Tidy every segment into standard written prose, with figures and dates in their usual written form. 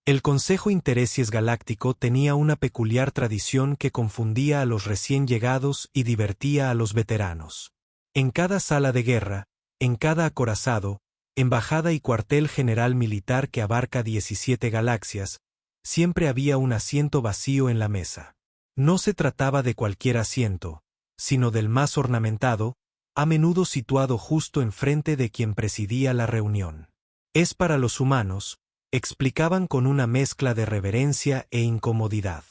El Consejo Interesies Galáctico tenía una peculiar tradición que confundía a los recién llegados y divertía a los veteranos. En cada sala de guerra, en cada acorazado, embajada y cuartel general militar que abarca 17 galaxias, siempre había un asiento vacío en la mesa. No se trataba de cualquier asiento, sino del más ornamentado, a menudo situado justo enfrente de quien presidía la reunión. Es para los humanos, explicaban con una mezcla de reverencia e incomodidad.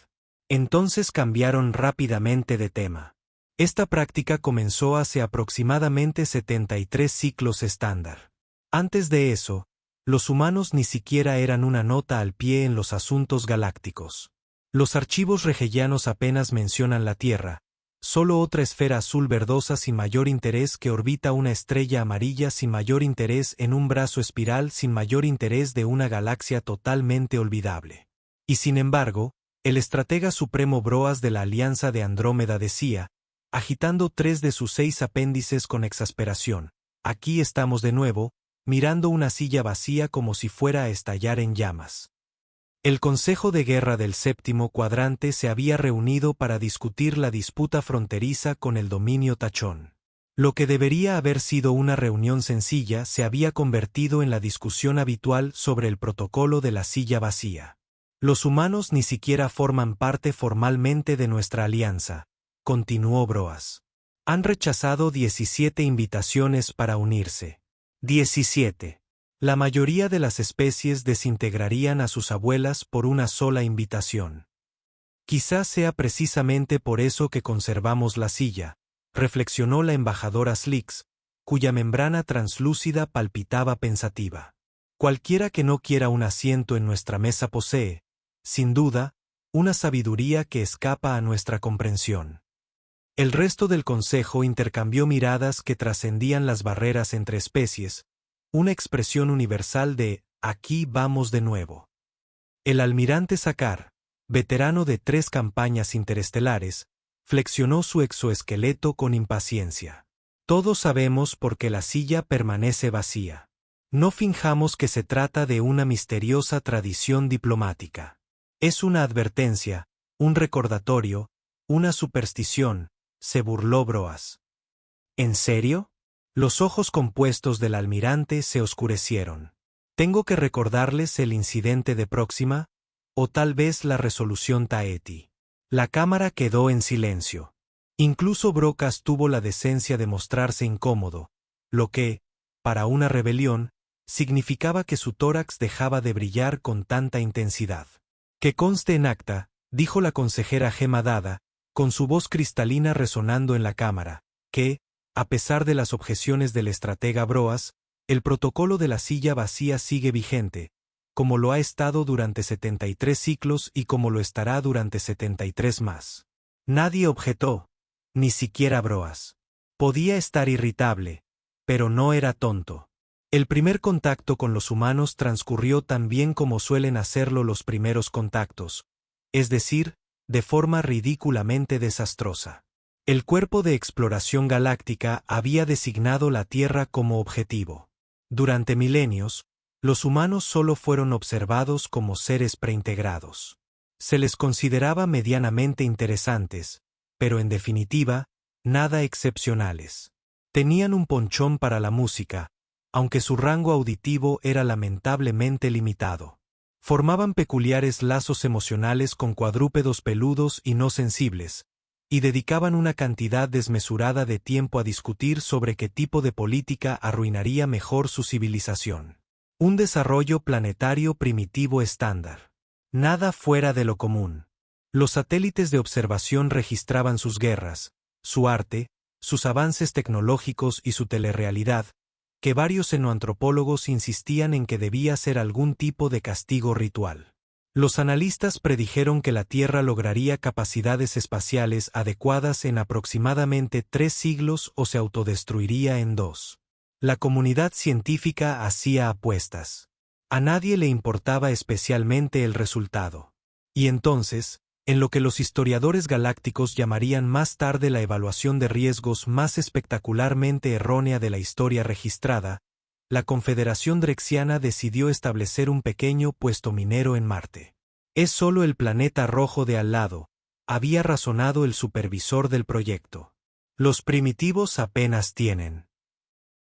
Entonces cambiaron rápidamente de tema. Esta práctica comenzó hace aproximadamente 73 ciclos estándar. Antes de eso, los humanos ni siquiera eran una nota al pie en los asuntos galácticos. Los archivos regelianos apenas mencionan la Tierra, solo otra esfera azul verdosa sin mayor interés que orbita una estrella amarilla sin mayor interés en un brazo espiral sin mayor interés de una galaxia totalmente olvidable. Y sin embargo, el estratega supremo Broas de la Alianza de Andrómeda decía, agitando 3 de sus 6 apéndices con exasperación, aquí estamos de nuevo, mirando una silla vacía como si fuera a estallar en llamas. El Consejo de Guerra del Séptimo Cuadrante se había reunido para discutir la disputa fronteriza con el dominio tachón. Lo que debería haber sido una reunión sencilla se había convertido en la discusión habitual sobre el protocolo de la silla vacía. Los humanos ni siquiera forman parte formalmente de nuestra alianza, continuó Broas. Han rechazado 17 invitaciones para unirse. 17. La mayoría de las especies desintegrarían a sus abuelas por una sola invitación. Quizás sea precisamente por eso que conservamos la silla, reflexionó la embajadora Slix, cuya membrana translúcida palpitaba pensativa. Cualquiera que no quiera un asiento en nuestra mesa posee, sin duda, una sabiduría que escapa a nuestra comprensión. El resto del consejo intercambió miradas que trascendían las barreras entre especies, una expresión universal de «aquí vamos de nuevo». El almirante Sakaar, veterano de 3 campañas interestelares, flexionó su exoesqueleto con impaciencia. Todos sabemos por qué la silla permanece vacía. No finjamos que se trata de una misteriosa tradición diplomática. Es una advertencia, un recordatorio, una superstición, se burló Broas. ¿En serio? Los ojos compuestos del almirante se oscurecieron. ¿Tengo que recordarles el incidente de Próxima? ¿O tal vez la resolución Taeti? La cámara quedó en silencio. Incluso Brocas tuvo la decencia de mostrarse incómodo, lo que, para una rebelión, significaba que su tórax dejaba de brillar con tanta intensidad. Que conste en acta, dijo la consejera Gema Dada, con su voz cristalina resonando en la cámara, que, a pesar de las objeciones del estratega Broas, el protocolo de la silla vacía sigue vigente, como lo ha estado durante 73 ciclos y como lo estará durante 73 más. Nadie objetó, ni siquiera Broas. Podía estar irritable, pero no era tonto. El primer contacto con los humanos transcurrió tan bien como suelen hacerlo los primeros contactos, es decir, de forma ridículamente desastrosa. El Cuerpo de Exploración Galáctica había designado la Tierra como objetivo. Durante milenios, los humanos solo fueron observados como seres preintegrados. Se les consideraba medianamente interesantes, pero en definitiva, nada excepcionales. Tenían un ponchón para la música, aunque su rango auditivo era lamentablemente limitado. Formaban peculiares lazos emocionales con cuadrúpedos peludos y no sensibles, y dedicaban una cantidad desmesurada de tiempo a discutir sobre qué tipo de política arruinaría mejor su civilización. Un desarrollo planetario primitivo estándar. Nada fuera de lo común. Los satélites de observación registraban sus guerras, su arte, sus avances tecnológicos y su telerrealidad, que varios xenoantropólogos insistían en que debía ser algún tipo de castigo ritual. Los analistas predijeron que la Tierra lograría capacidades espaciales adecuadas en aproximadamente 3 siglos o se autodestruiría en 2. La comunidad científica hacía apuestas. A nadie le importaba especialmente el resultado. Y entonces, en lo que los historiadores galácticos llamarían más tarde la evaluación de riesgos más espectacularmente errónea de la historia registrada, la Confederación Drexiana decidió establecer un pequeño puesto minero en Marte. Es solo el planeta rojo de al lado, había razonado el supervisor del proyecto. Los primitivos apenas tienen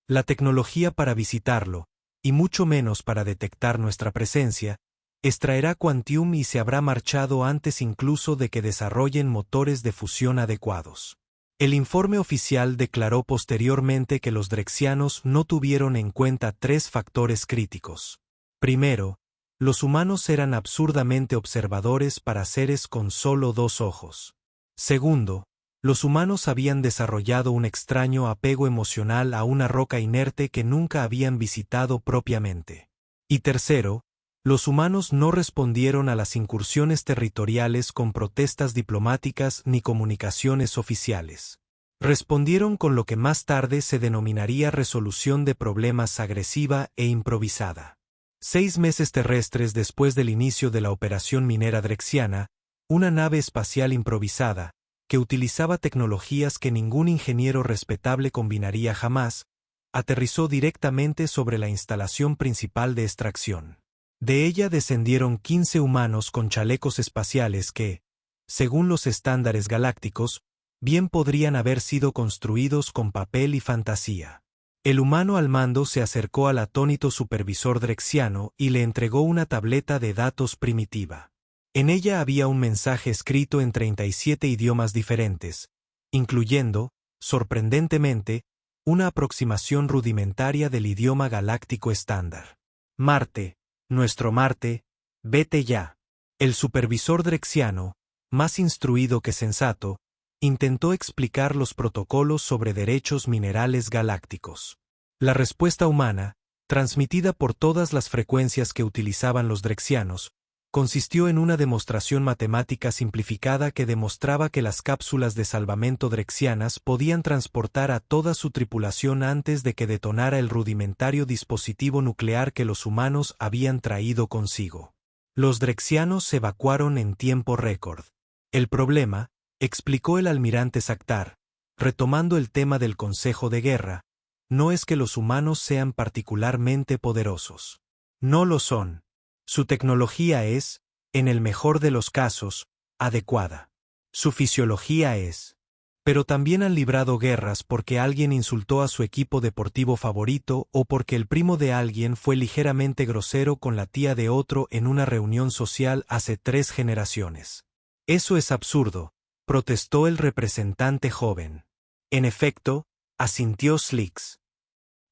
la tecnología para visitarlo, y mucho menos para detectar nuestra presencia. Extraerá Quantium y se habrá marchado antes incluso de que desarrollen motores de fusión adecuados. El informe oficial declaró posteriormente que los drexianos no tuvieron en cuenta 3 factores críticos. Primero, los humanos eran absurdamente observadores para seres con solo 2 ojos. Segundo, los humanos habían desarrollado un extraño apego emocional a una roca inerte que nunca habían visitado propiamente. Y tercero, los humanos no respondieron a las incursiones territoriales con protestas diplomáticas ni comunicaciones oficiales. Respondieron con lo que más tarde se denominaría resolución de problemas agresiva e improvisada. 6 meses terrestres después del inicio de la operación minera drexiana, una nave espacial improvisada, que utilizaba tecnologías que ningún ingeniero respetable combinaría jamás, aterrizó directamente sobre la instalación principal de extracción. De ella descendieron 15 humanos con chalecos espaciales que, según los estándares galácticos, bien podrían haber sido construidos con papel y fantasía. El humano al mando se acercó al atónito supervisor drexiano y le entregó una tableta de datos primitiva. En ella había un mensaje escrito en 37 idiomas diferentes, incluyendo, sorprendentemente, una aproximación rudimentaria del idioma galáctico estándar. Marte, nuestro Marte, vete ya. El supervisor drexiano, más instruido que sensato, intentó explicar los protocolos sobre derechos minerales galácticos. La respuesta humana, transmitida por todas las frecuencias que utilizaban los drexianos, consistió en una demostración matemática simplificada que demostraba que las cápsulas de salvamento drexianas podían transportar a toda su tripulación antes de que detonara el rudimentario dispositivo nuclear que los humanos habían traído consigo. Los drexianos se evacuaron en tiempo récord. El problema, explicó el almirante Saktar, retomando el tema del Consejo de Guerra, no es que los humanos sean particularmente poderosos. No lo son. Su tecnología es, en el mejor de los casos, adecuada. Su fisiología es. Pero también han librado guerras porque alguien insultó a su equipo deportivo favorito o porque el primo de alguien fue ligeramente grosero con la tía de otro en una reunión social hace 3 generaciones. Eso es absurdo, protestó el representante joven. En efecto, asintió Slicks.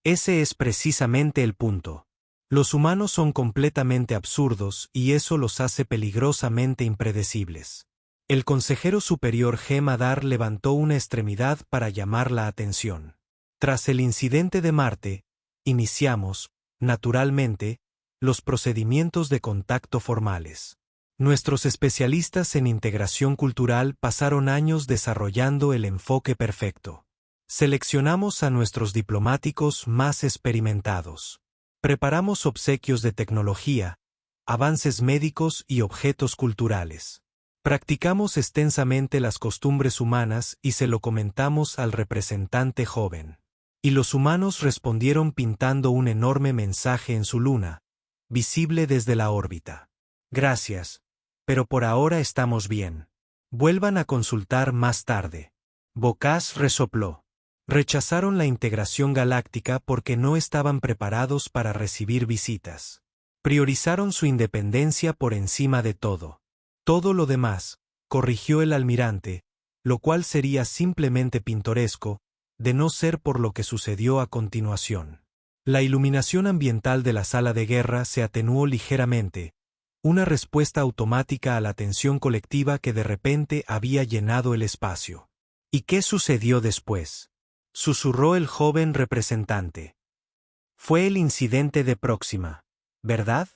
Ese es precisamente el punto. Los humanos son completamente absurdos y eso los hace peligrosamente impredecibles. El consejero superior G. Madar levantó una extremidad para llamar la atención. Tras el incidente de Marte, iniciamos, naturalmente, los procedimientos de contacto formales. Nuestros especialistas en integración cultural pasaron años desarrollando el enfoque perfecto. Seleccionamos a nuestros diplomáticos más experimentados. Preparamos obsequios de tecnología, avances médicos y objetos culturales. Practicamos extensamente las costumbres humanas y se lo comentamos al representante joven. Y los humanos respondieron pintando un enorme mensaje en su luna, visible desde la órbita. Gracias, pero por ahora estamos bien. Vuelvan a consultar más tarde. Bocas resopló. Rechazaron la integración galáctica porque no estaban preparados para recibir visitas. Priorizaron su independencia por encima de todo. Todo lo demás, corrigió el almirante, lo cual sería simplemente pintoresco, de no ser por lo que sucedió a continuación. La iluminación ambiental de la sala de guerra se atenuó ligeramente, una respuesta automática a la tensión colectiva que de repente había llenado el espacio. ¿Y qué sucedió después?, susurró el joven representante. Fue el incidente de Próxima, ¿verdad?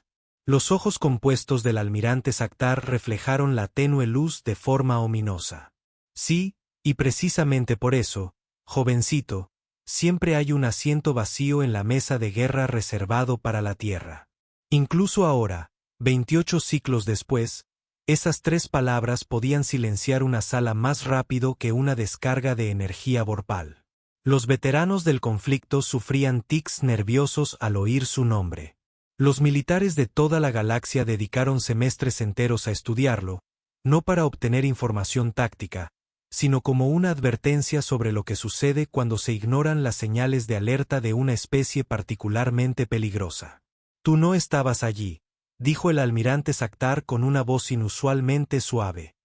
Los ojos compuestos del almirante Saktar reflejaron la tenue luz de forma ominosa. Sí, y precisamente por eso, jovencito, siempre hay un asiento vacío en la mesa de guerra reservado para la Tierra. Incluso ahora, 28 ciclos después, esas 3 palabras podían silenciar una sala más rápido que una descarga de energía vorpal. Los veteranos del conflicto sufrían tics nerviosos al oír su nombre. Los militares de toda la galaxia dedicaron semestres enteros a estudiarlo, no para obtener información táctica, sino como una advertencia sobre lo que sucede cuando se ignoran las señales de alerta de una especie particularmente peligrosa. Tú no estabas allí, dijo el almirante Saktar con una voz inusualmente suave.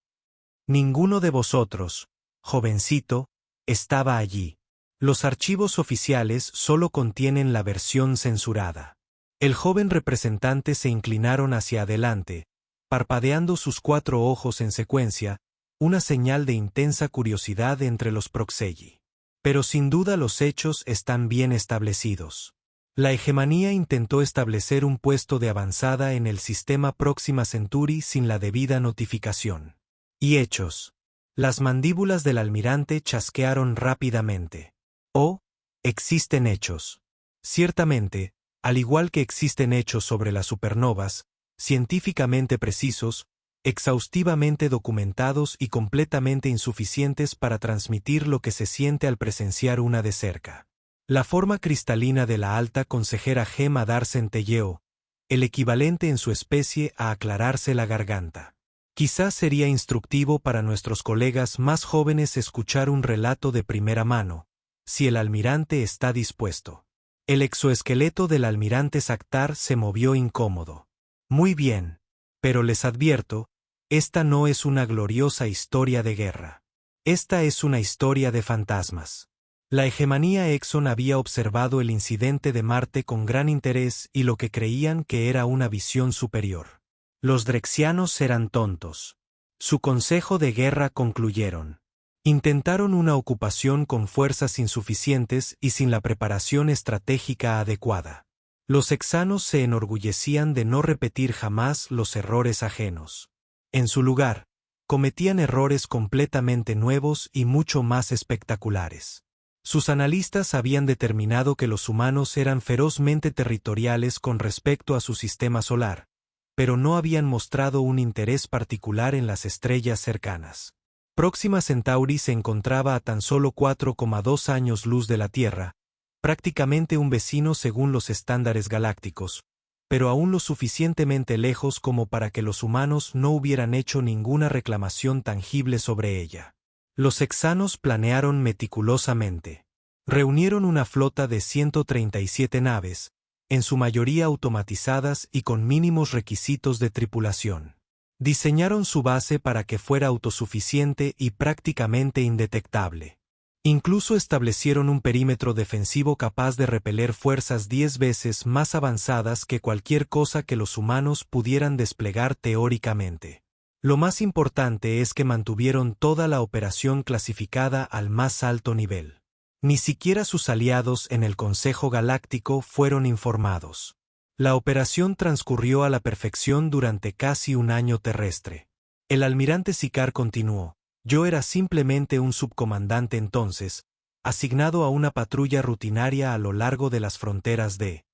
Ninguno de vosotros, jovencito, estaba allí. Los archivos oficiales solo contienen la versión censurada. El joven representante se inclinaron hacia adelante, parpadeando sus 4 ojos en secuencia, una señal de intensa curiosidad entre los Proxegi. Pero sin duda los hechos están bien establecidos. La hegemonía intentó establecer un puesto de avanzada en el sistema Próxima Centauri sin la debida notificación. Y hechos. Las mandíbulas del almirante chasquearon rápidamente. Oh, existen hechos. Ciertamente, al igual que existen hechos sobre las supernovas, científicamente precisos, exhaustivamente documentados y completamente insuficientes para transmitir lo que se siente al presenciar una de cerca. La forma cristalina de la alta consejera Gema Dar centelleó, el equivalente en su especie a aclararse la garganta. Quizás sería instructivo para nuestros colegas más jóvenes escuchar un relato de primera mano, si el almirante está dispuesto. El exoesqueleto del almirante Saktar se movió incómodo. Muy bien, pero les advierto, esta no es una gloriosa historia de guerra. Esta es una historia de fantasmas. La hegemonía Exxon había observado el incidente de Marte con gran interés y lo que creían que era una visión superior. Los drexianos eran tontos. Su consejo de guerra concluyeron. Intentaron una ocupación con fuerzas insuficientes y sin la preparación estratégica adecuada. Los hexanos se enorgullecían de no repetir jamás los errores ajenos. En su lugar, cometían errores completamente nuevos y mucho más espectaculares. Sus analistas habían determinado que los humanos eran ferozmente territoriales con respecto a su sistema solar, pero no habían mostrado un interés particular en las estrellas cercanas. Próxima Centauri se encontraba a tan solo 4,2 años luz de la Tierra, prácticamente un vecino según los estándares galácticos, pero aún lo suficientemente lejos como para que los humanos no hubieran hecho ninguna reclamación tangible sobre ella. Los hexanos planearon meticulosamente. Reunieron una flota de 137 naves, en su mayoría automatizadas y con mínimos requisitos de tripulación. Diseñaron su base para que fuera autosuficiente y prácticamente indetectable. Incluso establecieron un perímetro defensivo capaz de repeler fuerzas 10 veces más avanzadas que cualquier cosa que los humanos pudieran desplegar teóricamente. Lo más importante es que mantuvieron toda la operación clasificada al más alto nivel. Ni siquiera sus aliados en el Consejo Galáctico fueron informados. La operación transcurrió a la perfección durante casi un año terrestre. El almirante Sicard continuó. Yo era simplemente un subcomandante entonces, asignado a una patrulla rutinaria a lo largo de las fronteras de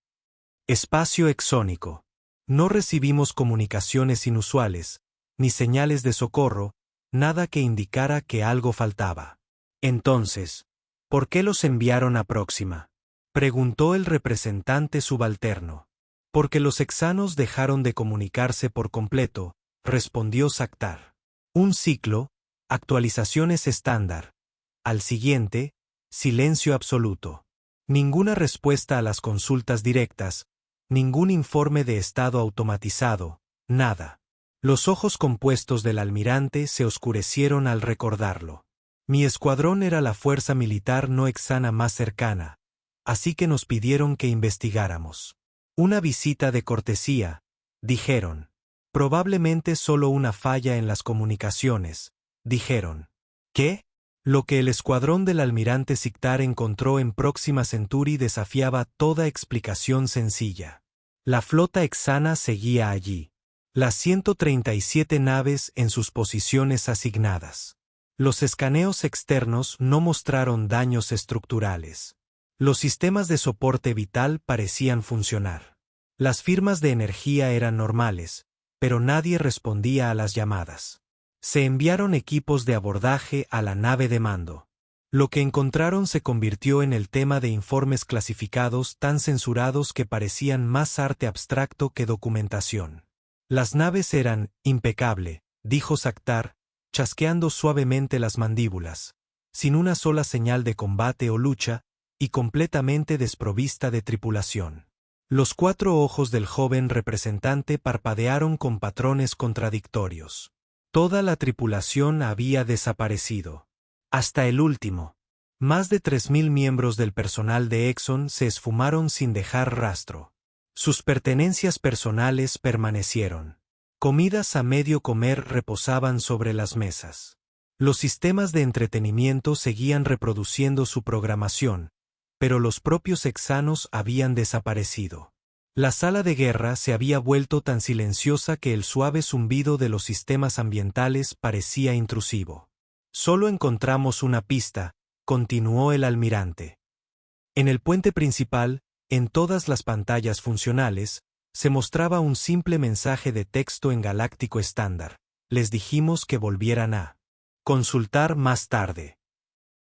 espacio exónico. No recibimos comunicaciones inusuales, ni señales de socorro, nada que indicara que algo faltaba. Entonces, ¿por qué los enviaron a Próxima?, preguntó el representante subalterno. Porque los hexanos dejaron de comunicarse por completo, respondió Saktar. Un ciclo, actualizaciones estándar. Al siguiente, silencio absoluto. Ninguna respuesta a las consultas directas, ningún informe de estado automatizado, nada. Los ojos compuestos del almirante se oscurecieron al recordarlo. Mi escuadrón era la fuerza militar no hexana más cercana, así que nos pidieron que investigáramos. Una visita de cortesía, dijeron. Probablemente solo una falla en las comunicaciones, dijeron. ¿Qué? Lo que el escuadrón del almirante Sictar encontró en Próxima Centauri desafiaba toda explicación sencilla. La flota hexana seguía allí. Las 137 naves en sus posiciones asignadas. Los escaneos externos no mostraron daños estructurales. Los sistemas de soporte vital parecían funcionar. Las firmas de energía eran normales, pero nadie respondía a las llamadas. Se enviaron equipos de abordaje a la nave de mando. Lo que encontraron se convirtió en el tema de informes clasificados tan censurados que parecían más arte abstracto que documentación. Las naves eran impecable, dijo Saktar, chasqueando suavemente las mandíbulas, sin una sola señal de combate o lucha, y completamente desprovista de tripulación. Los 4 ojos del joven representante parpadearon con patrones contradictorios. Toda la tripulación había desaparecido. Hasta el último. Más de 3.000 miembros del personal de Exxon se esfumaron sin dejar rastro. Sus pertenencias personales permanecieron. Comidas a medio comer reposaban sobre las mesas. Los sistemas de entretenimiento seguían reproduciendo su programación, pero los propios hexanos habían desaparecido. La sala de guerra se había vuelto tan silenciosa que el suave zumbido de los sistemas ambientales parecía intrusivo. Solo encontramos una pista, continuó el almirante. En el puente principal, en todas las pantallas funcionales, se mostraba un simple mensaje de texto en galáctico estándar. Les dijimos que volvieran a consultar más tarde.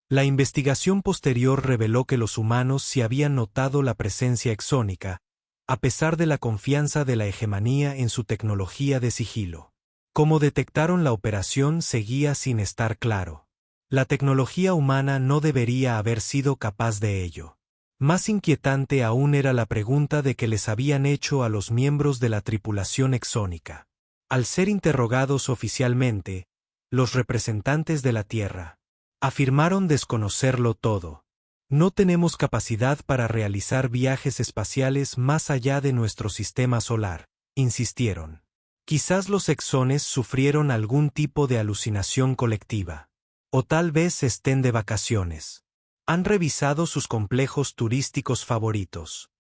La investigación posterior reveló que los humanos sí habían notado la presencia exónica, a pesar de la confianza de la hegemonía en su tecnología de sigilo. Cómo detectaron la operación seguía sin estar claro. La tecnología humana no debería haber sido capaz de ello. Más inquietante aún era la pregunta de que les habían hecho a los miembros de la tripulación exónica. Al ser interrogados oficialmente, los representantes de la Tierra afirmaron desconocerlo todo. No tenemos capacidad para realizar viajes espaciales más allá de nuestro sistema solar, insistieron. Quizás los exones sufrieron algún tipo de alucinación colectiva. O tal vez estén de vacaciones. Han revisado sus complejos turísticos favoritos.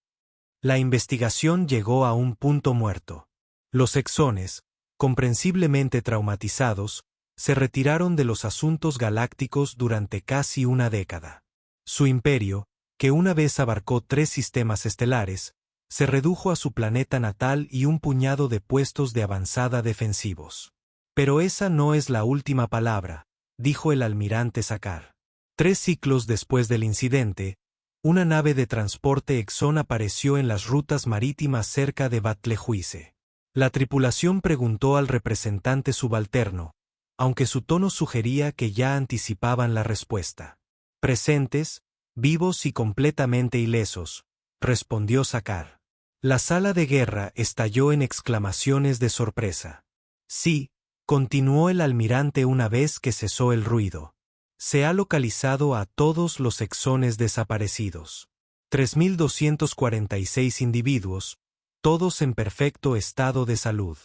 La investigación llegó a un punto muerto. Los exones, comprensiblemente traumatizados, se retiraron de los asuntos galácticos durante casi una década. Su imperio, que una vez abarcó 3 sistemas estelares, se redujo a su planeta natal y un puñado de puestos de avanzada defensivos. Pero esa no es la última palabra, dijo el almirante Sakar. 3 ciclos después del incidente, una nave de transporte Exxon apareció en las rutas marítimas cerca de Batlejuice. La tripulación preguntó al representante subalterno, aunque su tono sugería que ya anticipaban la respuesta. Presentes, vivos y completamente ilesos, respondió Sakar. La sala de guerra estalló en exclamaciones de sorpresa. Sí, continuó el almirante una vez que cesó el ruido. Se ha localizado a todos los exones desaparecidos. 3.246 individuos, todos en perfecto estado de salud.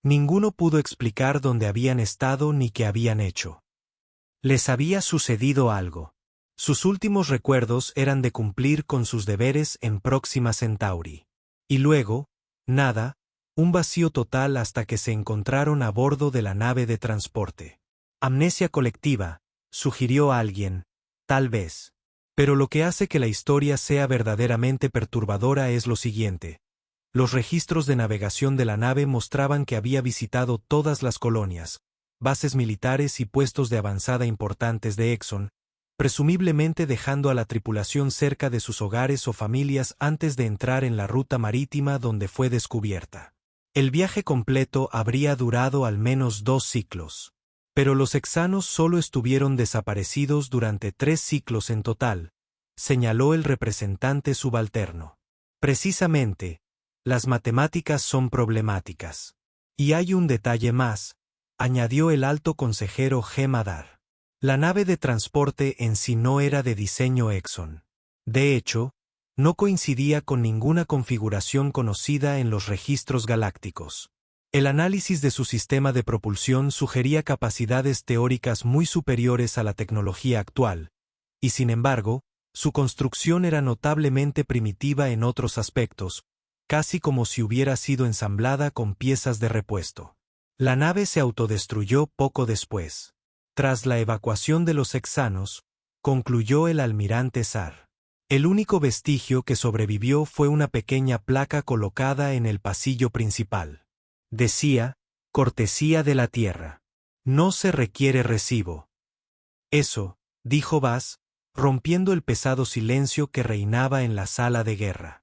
Ninguno pudo explicar dónde habían estado ni qué habían hecho. Les había sucedido algo. Sus últimos recuerdos eran de cumplir con sus deberes en Próxima Centauri. Y luego, nada, un vacío total hasta que se encontraron a bordo de la nave de transporte. Amnesia colectiva, sugirió alguien, tal vez. Pero lo que hace que la historia sea verdaderamente perturbadora es lo siguiente. Los registros de navegación de la nave mostraban que había visitado todas las colonias, bases militares y puestos de avanzada importantes de Exxon, presumiblemente dejando a la tripulación cerca de sus hogares o familias antes de entrar en la ruta marítima donde fue descubierta. El viaje completo habría durado al menos 2 ciclos. Pero los hexanos solo estuvieron desaparecidos durante 3 ciclos en total, señaló el representante subalterno. Precisamente, las matemáticas son problemáticas. Y hay un detalle más, añadió el alto consejero G. Madar. La nave de transporte en sí no era de diseño Exxon. De hecho, no coincidía con ninguna configuración conocida en los registros galácticos. El análisis de su sistema de propulsión sugería capacidades teóricas muy superiores a la tecnología actual, y sin embargo, su construcción era notablemente primitiva en otros aspectos, casi como si hubiera sido ensamblada con piezas de repuesto. La nave se autodestruyó poco después. Tras la evacuación de los hexanos, concluyó el almirante Sar. El único vestigio que sobrevivió fue una pequeña placa colocada en el pasillo principal. Decía, cortesía de la Tierra. No se requiere recibo. Eso, dijo Bass, rompiendo el pesado silencio que reinaba en la sala de guerra.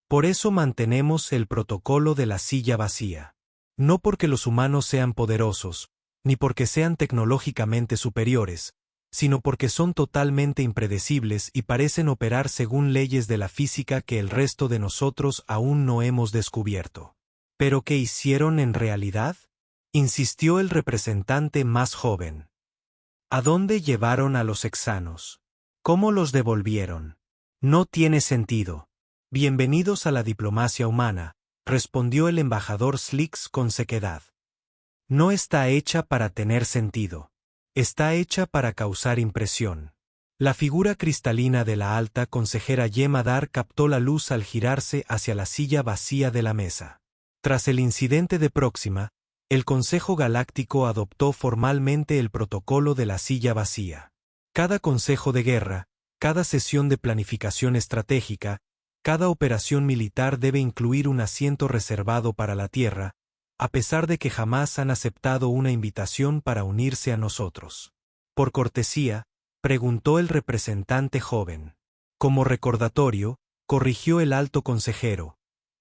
Por eso mantenemos el protocolo de la silla vacía. No porque los humanos sean poderosos, ni porque sean tecnológicamente superiores, sino porque son totalmente impredecibles y parecen operar según leyes de la física que el resto de nosotros aún no hemos descubierto. ¿Pero qué hicieron en realidad?, insistió el representante más joven. ¿A dónde llevaron a los hexanos? ¿Cómo los devolvieron? No tiene sentido. Bienvenidos a la diplomacia humana, respondió el embajador Slix con sequedad. No está hecha para tener sentido. Está hecha para causar impresión. La figura cristalina de la alta consejera Yemadar captó la luz al girarse hacia la silla vacía de la mesa. Tras el incidente de Próxima, el Consejo Galáctico adoptó formalmente el protocolo de la silla vacía. Cada consejo de guerra, cada sesión de planificación estratégica, cada operación militar debe incluir un asiento reservado para la Tierra, a pesar de que jamás han aceptado una invitación para unirse a nosotros. Por cortesía, preguntó el representante joven. Como recordatorio, corrigió el alto consejero.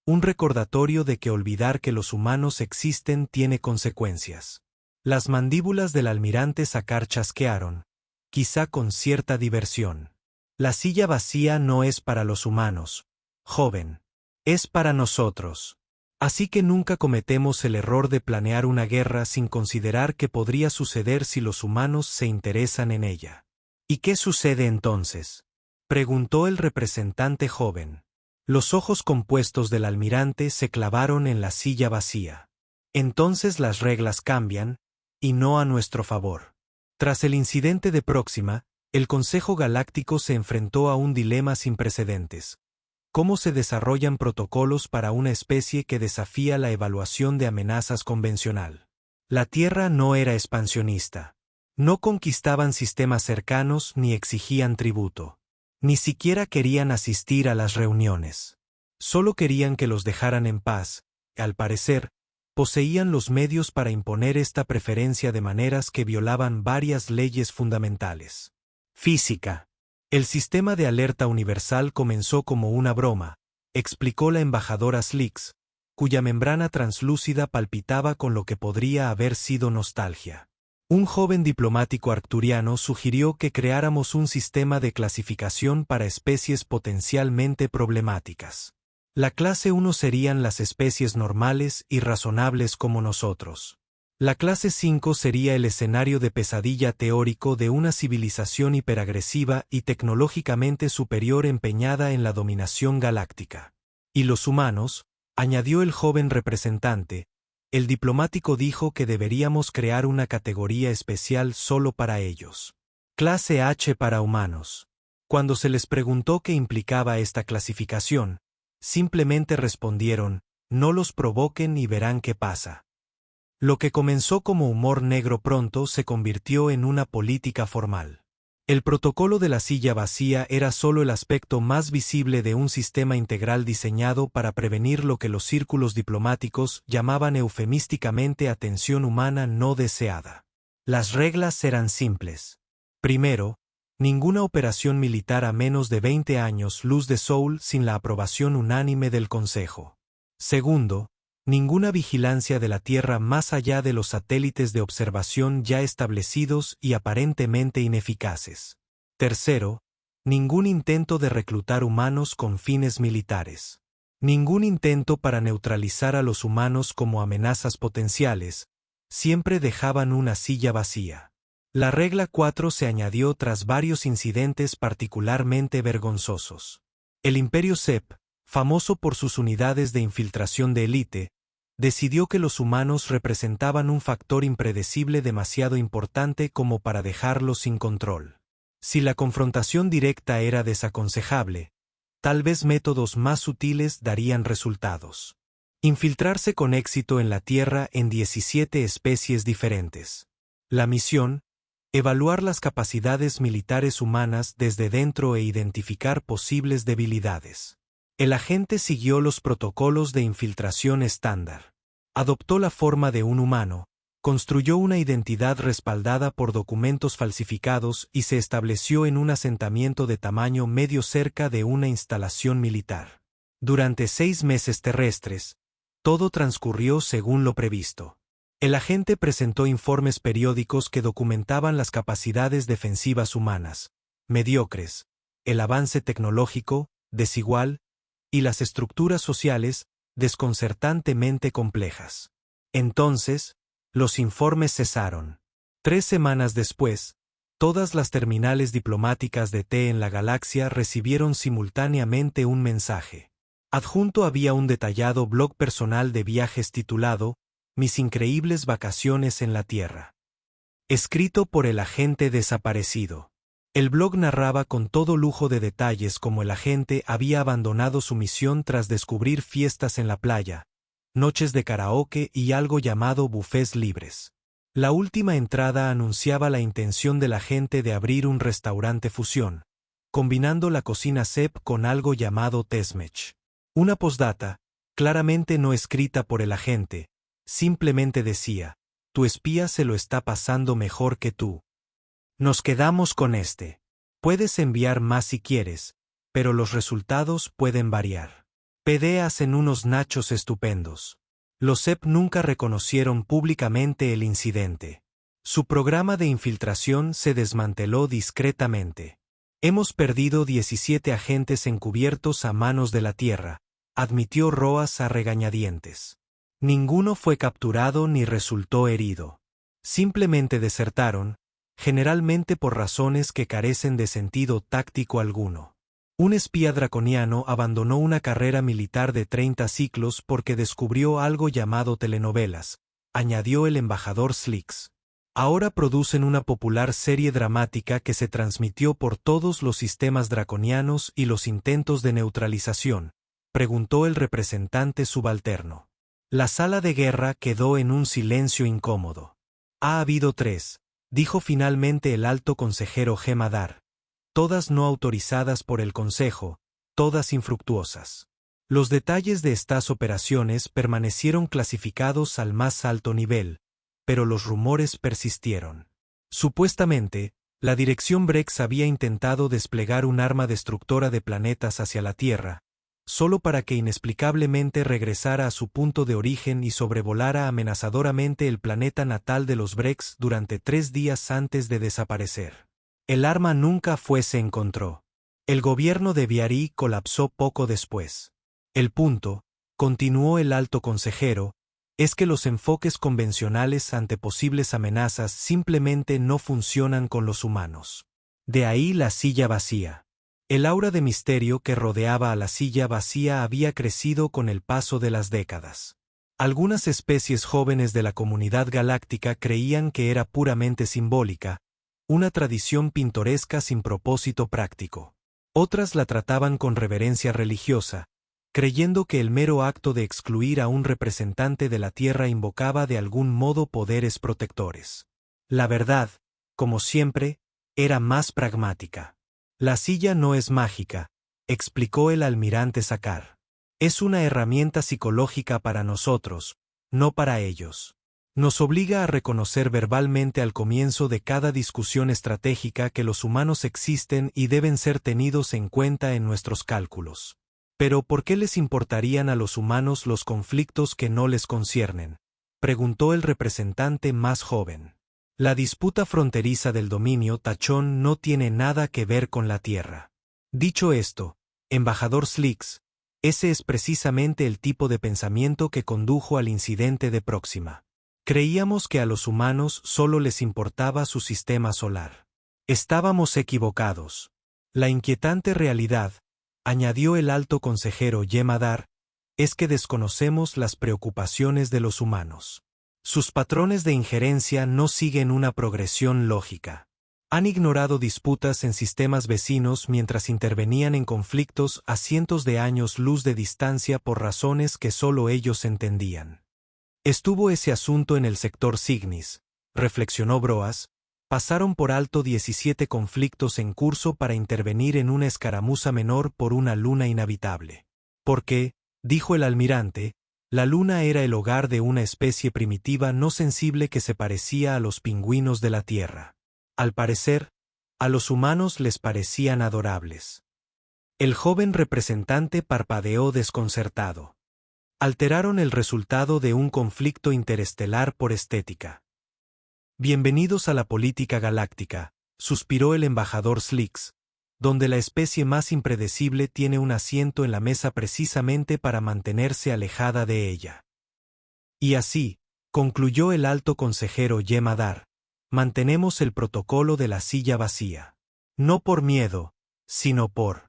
Un recordatorio de que olvidar que los humanos existen tiene consecuencias. Las mandíbulas del almirante Sakar chasquearon, quizá con cierta diversión. La silla vacía no es para los humanos, joven. Es para nosotros. Así que nunca cometemos el error de planear una guerra sin considerar qué podría suceder si los humanos se interesan en ella. ¿Y qué sucede entonces?, preguntó el representante joven. Los ojos compuestos del almirante se clavaron en la silla vacía. Entonces las reglas cambian, y no a nuestro favor. Tras el incidente de Próxima, el Consejo Galáctico se enfrentó a un dilema sin precedentes. ¿Cómo se desarrollan protocolos para una especie que desafía la evaluación de amenazas convencional? La Tierra no era expansionista. No conquistaban sistemas cercanos ni exigían tributo. Ni siquiera querían asistir a las reuniones. Solo querían que los dejaran en paz. Al parecer, poseían los medios para imponer esta preferencia de maneras que violaban varias leyes fundamentales. Física. El sistema de alerta universal comenzó como una broma, explicó la embajadora Slix, cuya membrana translúcida palpitaba con lo que podría haber sido nostalgia. Un joven diplomático arcturiano sugirió que creáramos un sistema de clasificación para especies potencialmente problemáticas. La clase 1 serían las especies normales y razonables como nosotros. La clase 5 sería el escenario de pesadilla teórico de una civilización hiperagresiva y tecnológicamente superior empeñada en la dominación galáctica. Y los humanos, añadió el joven representante, el diplomático dijo que deberíamos crear una categoría especial solo para ellos. Clase H para humanos. Cuando se les preguntó qué implicaba esta clasificación, simplemente respondieron, no los provoquen y verán qué pasa. Lo que comenzó como humor negro pronto se convirtió en una política formal. El protocolo de la silla vacía era solo el aspecto más visible de un sistema integral diseñado para prevenir lo que los círculos diplomáticos llamaban eufemísticamente atención humana no deseada. Las reglas eran simples. Primero, ninguna operación militar a menos de 20 años luz de Sol sin la aprobación unánime del Consejo. Segundo, ninguna vigilancia de la Tierra más allá de los satélites de observación ya establecidos y aparentemente ineficaces. Tercero, ningún intento de reclutar humanos con fines militares. Ningún intento para neutralizar a los humanos como amenazas potenciales, siempre dejaban una silla vacía. La regla 4 se añadió tras varios incidentes particularmente vergonzosos. El Imperio Sep, famoso por sus unidades de infiltración de élite, decidió que los humanos representaban un factor impredecible demasiado importante como para dejarlos sin control. Si la confrontación directa era desaconsejable, tal vez métodos más sutiles darían resultados. Infiltrarse con éxito en la Tierra en 17 especies diferentes. La misión, evaluar las capacidades militares humanas desde dentro e identificar posibles debilidades. El agente siguió los protocolos de infiltración estándar. Adoptó la forma de un humano, Construyó una identidad respaldada por documentos falsificados y se estableció en un asentamiento de tamaño medio cerca de una instalación militar. Durante 6 meses terrestres, todo transcurrió según lo previsto. El agente presentó informes periódicos que documentaban las capacidades defensivas humanas, mediocres, el avance tecnológico, desigual, y las estructuras sociales, desconcertantemente complejas. Entonces, los informes cesaron. 3 semanas después, todas las terminales diplomáticas de T en la galaxia recibieron simultáneamente un mensaje. Adjunto había un detallado blog personal de viajes titulado Mis increíbles vacaciones en la Tierra. Escrito por el agente desaparecido. El blog narraba con todo lujo de detalles cómo el agente había abandonado su misión tras descubrir fiestas en la playa, noches de karaoke y algo llamado buffets libres. La última entrada anunciaba la intención del agente de abrir un restaurante fusión, combinando la cocina CEP con algo llamado Tezmech. Una postdata, claramente no escrita por el agente, simplemente decía: tu espía se lo está pasando mejor que tú. Nos quedamos con este. Puedes enviar más si quieres, pero los resultados pueden variar. PD hacen unos nachos estupendos. Los CEP nunca reconocieron públicamente el incidente. Su programa de infiltración se desmanteló discretamente. Hemos perdido 17 agentes encubiertos a manos de la Tierra, admitió Roas a regañadientes. Ninguno fue capturado ni resultó herido. Simplemente desertaron, generalmente por razones que carecen de sentido táctico alguno. Un espía draconiano abandonó una carrera militar de 30 ciclos porque descubrió algo llamado telenovelas, añadió el embajador Slix. Ahora producen una popular serie dramática que se transmitió por todos los sistemas draconianos y los intentos de neutralización, preguntó el representante subalterno. La sala de guerra quedó en un silencio incómodo. Ha habido 3, dijo finalmente el alto consejero Gemadar. Todas no autorizadas por el Consejo, todas infructuosas. Los detalles de estas operaciones permanecieron clasificados al más alto nivel, pero los rumores persistieron. Supuestamente, la dirección Brex había intentado desplegar un arma destructora de planetas hacia la Tierra, solo para que inexplicablemente regresara a su punto de origen y sobrevolara amenazadoramente el planeta natal de los Brex durante 3 días antes de desaparecer. El arma nunca se encontró. El gobierno de Viari colapsó poco después. El punto, continuó el alto consejero, es que los enfoques convencionales ante posibles amenazas simplemente no funcionan con los humanos. De ahí la silla vacía. El aura de misterio que rodeaba a la silla vacía había crecido con el paso de las décadas. Algunas especies jóvenes de la comunidad galáctica creían que era puramente simbólica, una tradición pintoresca sin propósito práctico. Otras la trataban con reverencia religiosa, creyendo que el mero acto de excluir a un representante de la Tierra invocaba de algún modo poderes protectores. La verdad, como siempre, era más pragmática. La silla no es mágica, explicó el almirante Sakar. Es una herramienta psicológica para nosotros, no para ellos. Nos obliga a reconocer verbalmente al comienzo de cada discusión estratégica que los humanos existen y deben ser tenidos en cuenta en nuestros cálculos. Pero ¿por qué les importarían a los humanos los conflictos que no les conciernen?, preguntó el representante más joven. La disputa fronteriza del dominio tachón no tiene nada que ver con la Tierra. Dicho esto, embajador Slix, ese es precisamente el tipo de pensamiento que condujo al incidente de Próxima. Creíamos que a los humanos solo les importaba su sistema solar. Estábamos equivocados. La inquietante realidad, añadió el alto consejero Yemadar, es que desconocemos las preocupaciones de los humanos. Sus patrones de injerencia no siguen una progresión lógica. Han ignorado disputas en sistemas vecinos mientras intervenían en conflictos a cientos de años luz de distancia por razones que solo ellos entendían. Estuvo ese asunto en el sector Cygnus, reflexionó Broas, pasaron por alto 17 conflictos en curso para intervenir en una escaramuza menor por una luna inhabitable. Porque, dijo el almirante, La Luna era el hogar de una especie primitiva no sensible que se parecía a los pingüinos de la Tierra. Al parecer, a los humanos les parecían adorables. El joven representante parpadeó desconcertado. Alteraron el resultado de un conflicto interestelar por estética. Bienvenidos a la política galáctica, suspiró el embajador Slix, donde la especie más impredecible tiene un asiento en la mesa precisamente para mantenerse alejada de ella. Y así, concluyó el alto consejero Yemadar, mantenemos el protocolo de la silla vacía. No por miedo, sino por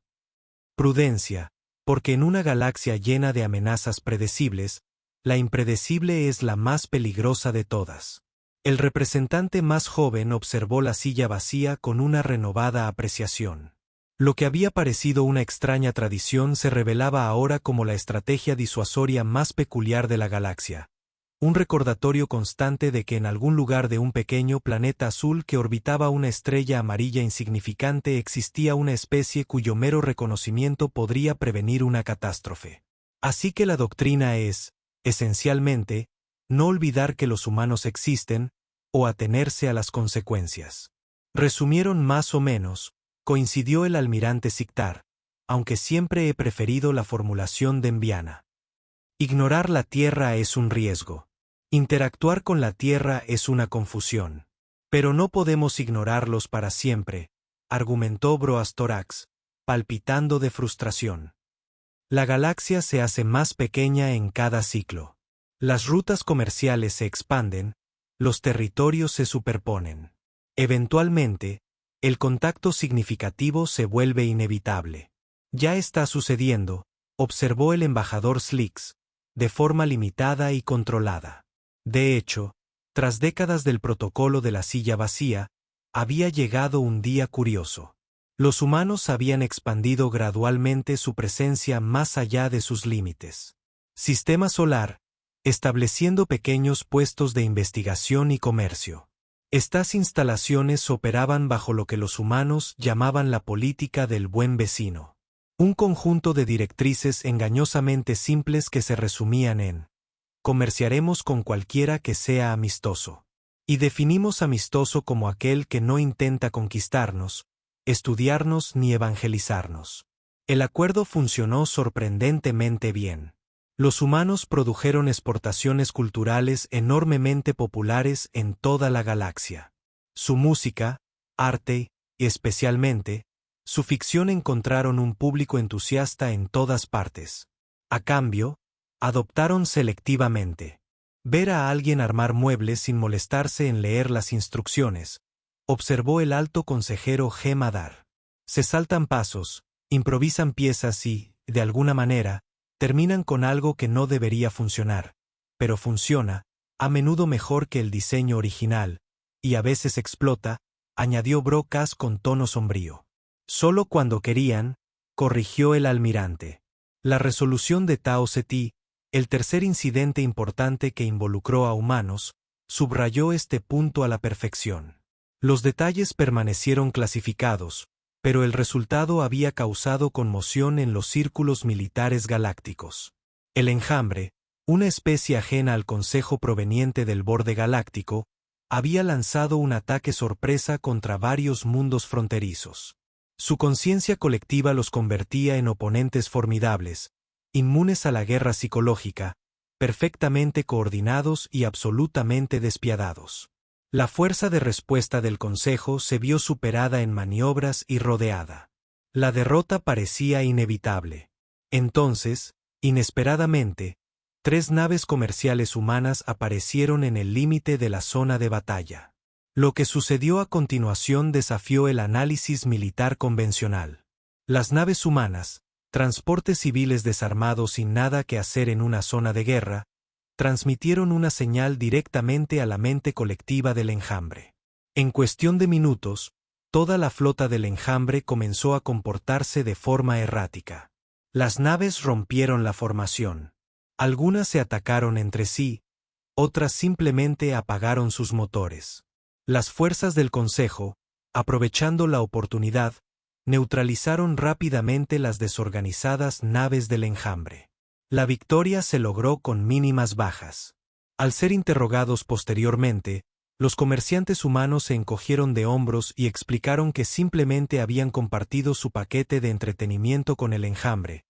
prudencia, porque en una galaxia llena de amenazas predecibles, la impredecible es la más peligrosa de todas. El representante más joven observó la silla vacía con una renovada apreciación. Lo que había parecido una extraña tradición se revelaba ahora como la estrategia disuasoria más peculiar de la galaxia. Un recordatorio constante de que en algún lugar de un pequeño planeta azul que orbitaba una estrella amarilla insignificante existía una especie cuyo mero reconocimiento podría prevenir una catástrofe. Así que la doctrina es, esencialmente, no olvidar que los humanos existen, o atenerse a las consecuencias. Resumieron más o menos, coincidió el almirante Siktar, aunque siempre he preferido la formulación de Enviana. Ignorar la Tierra es un riesgo. Interactuar con la Tierra es una confusión. Pero no podemos ignorarlos para siempre, argumentó Broastorax, palpitando de frustración. La galaxia se hace más pequeña en cada ciclo. Las rutas comerciales se expanden, los territorios se superponen. Eventualmente, el contacto significativo se vuelve inevitable. Ya está sucediendo, observó el embajador Slix, de forma limitada y controlada. De hecho, tras décadas del protocolo de la silla vacía, había llegado un día curioso. Los humanos habían expandido gradualmente su presencia más allá de sus límites. Sistema solar, estableciendo pequeños puestos de investigación y comercio. Estas instalaciones operaban bajo lo que los humanos llamaban la política del buen vecino. Un conjunto de directrices engañosamente simples que se resumían en: comerciaremos con cualquiera que sea amistoso. Y definimos amistoso como aquel que no intenta conquistarnos, estudiarnos ni evangelizarnos. El acuerdo funcionó sorprendentemente bien. Los humanos produjeron exportaciones culturales enormemente populares en toda la galaxia. Su música, arte, y especialmente, su ficción encontraron un público entusiasta en todas partes. A cambio, adoptaron selectivamente. Ver a alguien armar muebles sin molestarse en leer las instrucciones, observó el alto consejero Yemadar. Se saltan pasos, improvisan piezas y, de alguna manera, terminan con algo que no debería funcionar, pero funciona, a menudo mejor que el diseño original, y a veces explota, añadió Brocas con tono sombrío. Solo cuando querían, corrigió el almirante. La resolución de Tao Seti, el tercer incidente importante que involucró a humanos, subrayó este punto a la perfección. Los detalles permanecieron clasificados, pero el resultado había causado conmoción en los círculos militares galácticos. El enjambre, una especie ajena al Consejo proveniente del borde galáctico, había lanzado un ataque sorpresa contra varios mundos fronterizos. Su conciencia colectiva los convertía en oponentes formidables, inmunes a la guerra psicológica, perfectamente coordinados y absolutamente despiadados. La fuerza de respuesta del Consejo se vio superada en maniobras y rodeada. La derrota parecía inevitable. Entonces, inesperadamente, 3 naves comerciales humanas aparecieron en el límite de la zona de batalla. Lo que sucedió a continuación desafió el análisis militar convencional. Las naves humanas, transportes civiles desarmados sin nada que hacer en una zona de guerra, transmitieron una señal directamente a la mente colectiva del enjambre. En cuestión de minutos, toda la flota del enjambre comenzó a comportarse de forma errática. Las naves rompieron la formación. Algunas se atacaron entre sí, otras simplemente apagaron sus motores. Las fuerzas del Consejo, aprovechando la oportunidad, neutralizaron rápidamente las desorganizadas naves del enjambre. La victoria se logró con mínimas bajas. Al ser interrogados posteriormente, los comerciantes humanos se encogieron de hombros y explicaron que simplemente habían compartido su paquete de entretenimiento con el enjambre,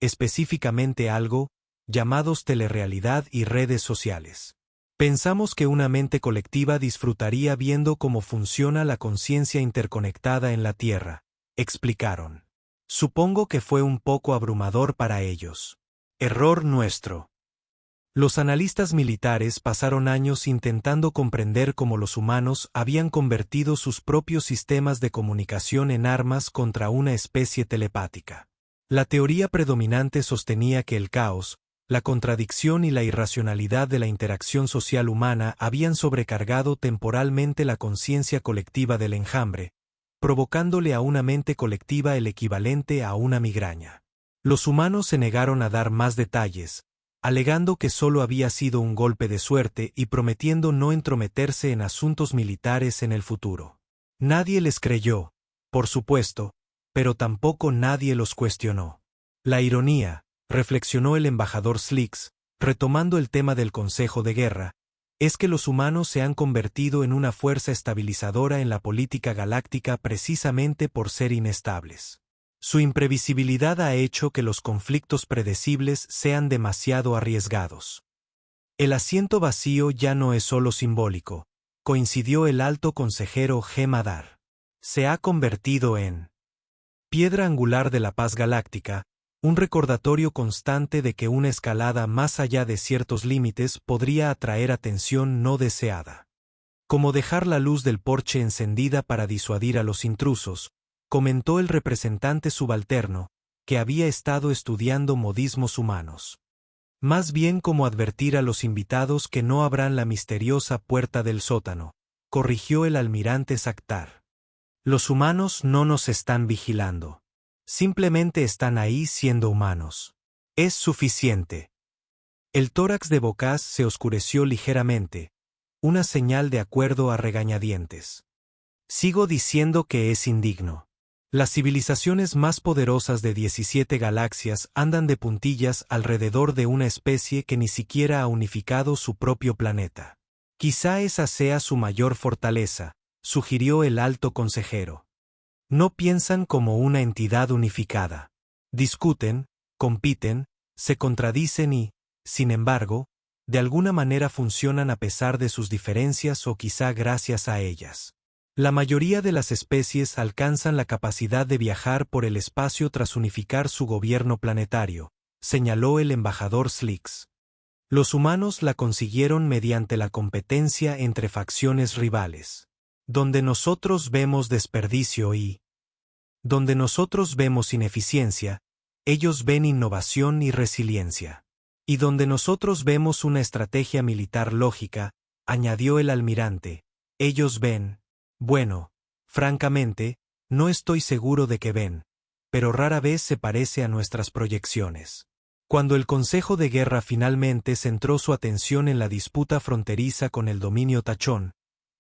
específicamente algo llamados telerrealidad y redes sociales. Pensamos que una mente colectiva disfrutaría viendo cómo funciona la conciencia interconectada en la Tierra, explicaron. Supongo que fue un poco abrumador para ellos. Error nuestro. Los analistas militares pasaron años intentando comprender cómo los humanos habían convertido sus propios sistemas de comunicación en armas contra una especie telepática. La teoría predominante sostenía que el caos, la contradicción y la irracionalidad de la interacción social humana habían sobrecargado temporalmente la conciencia colectiva del enjambre, provocándole a una mente colectiva el equivalente a una migraña. Los humanos se negaron a dar más detalles, alegando que solo había sido un golpe de suerte y prometiendo no entrometerse en asuntos militares en el futuro. Nadie les creyó, por supuesto, pero tampoco nadie los cuestionó. La ironía, reflexionó el embajador Slicks, retomando el tema del Consejo de Guerra, es que los humanos se han convertido en una fuerza estabilizadora en la política galáctica precisamente por ser inestables. Su imprevisibilidad ha hecho que los conflictos predecibles sean demasiado arriesgados. El asiento vacío ya no es solo simbólico, coincidió el alto consejero G. Madar. Se ha convertido en piedra angular de la paz galáctica, un recordatorio constante de que una escalada más allá de ciertos límites podría atraer atención no deseada. Como dejar la luz del porche encendida para disuadir a los intrusos, comentó el representante subalterno, que había estado estudiando modismos humanos. Más bien como advertir a los invitados que no abran la misteriosa puerta del sótano, corrigió el almirante Saktar. Los humanos no nos están vigilando. Simplemente están ahí siendo humanos. Es suficiente. El tórax de Bocaz se oscureció ligeramente, una señal de acuerdo a regañadientes. Sigo diciendo que es indigno. Las civilizaciones más poderosas de 17 galaxias andan de puntillas alrededor de una especie que ni siquiera ha unificado su propio planeta. Quizá esa sea su mayor fortaleza, sugirió el alto consejero. No piensan como una entidad unificada. Discuten, compiten, se contradicen y, sin embargo, de alguna manera funcionan a pesar de sus diferencias o quizá gracias a ellas. La mayoría de las especies alcanzan la capacidad de viajar por el espacio tras unificar su gobierno planetario, señaló el embajador Slicks. Los humanos la consiguieron mediante la competencia entre facciones rivales. Donde nosotros vemos desperdicio donde nosotros vemos ineficiencia, ellos ven innovación y resiliencia. Y donde nosotros vemos una estrategia militar lógica, añadió el almirante, ellos ven. Bueno, francamente, no estoy seguro de que ven, pero rara vez se parece a nuestras proyecciones. Cuando el Consejo de Guerra finalmente centró su atención en la disputa fronteriza con el dominio tachón,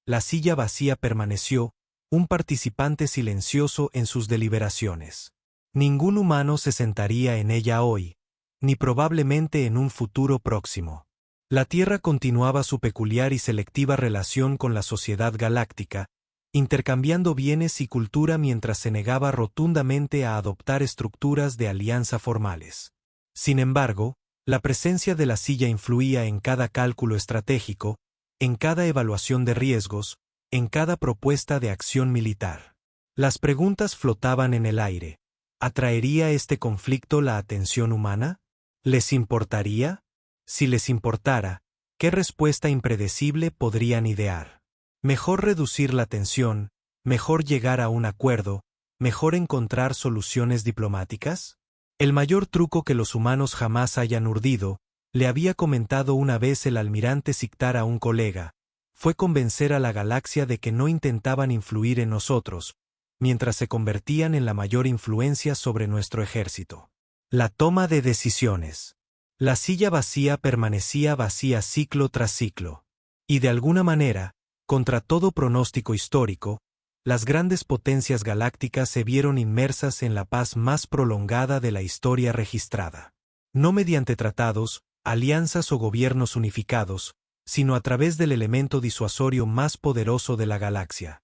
la silla vacía permaneció, un participante silencioso en sus deliberaciones. Ningún humano se sentaría en ella hoy, ni probablemente en un futuro próximo. La Tierra continuaba su peculiar y selectiva relación con la sociedad galáctica, intercambiando bienes y cultura mientras se negaba rotundamente a adoptar estructuras de alianza formales. Sin embargo, la presencia de la silla influía en cada cálculo estratégico, en cada evaluación de riesgos, en cada propuesta de acción militar. Las preguntas flotaban en el aire. ¿Atraería este conflicto la atención humana? ¿Les importaría? Si les importara, ¿qué respuesta impredecible podrían idear? Mejor reducir la tensión, mejor llegar a un acuerdo, mejor encontrar soluciones diplomáticas. El mayor truco que los humanos jamás hayan urdido, le había comentado una vez el almirante Saktar a un colega, fue convencer a la galaxia de que no intentaban influir en nosotros, mientras se convertían en la mayor influencia sobre nuestro ejército. La toma de decisiones. La silla vacía permanecía vacía ciclo tras ciclo. Y de alguna manera, contra todo pronóstico histórico, las grandes potencias galácticas se vieron inmersas en la paz más prolongada de la historia registrada. no mediante tratados, alianzas o gobiernos unificados, sino a través del elemento disuasorio más poderoso de la galaxia.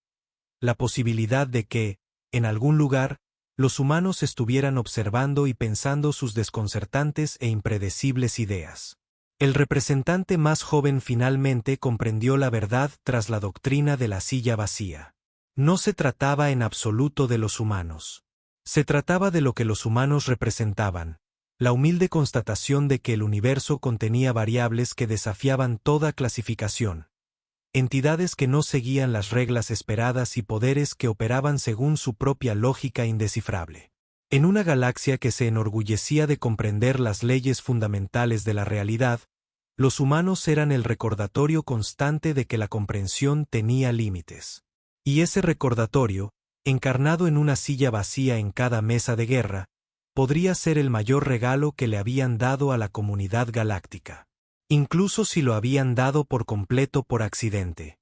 La posibilidad de que, en algún lugar, los humanos estuvieran observando y pensando sus desconcertantes e impredecibles ideas. El representante más joven finalmente comprendió la verdad tras la doctrina de la silla vacía. No se trataba en absoluto de los humanos. Se trataba de lo que los humanos representaban, la humilde constatación de que el universo contenía variables que desafiaban toda clasificación, entidades que no seguían las reglas esperadas y poderes que operaban según su propia lógica indescifrable. En una galaxia que se enorgullecía de comprender las leyes fundamentales de la realidad, los humanos eran el recordatorio constante de que la comprensión tenía límites. Y ese recordatorio, encarnado en una silla vacía en cada mesa de guerra, podría ser el mayor regalo que le habían dado a la comunidad galáctica. Incluso si lo habían dado por completo por accidente.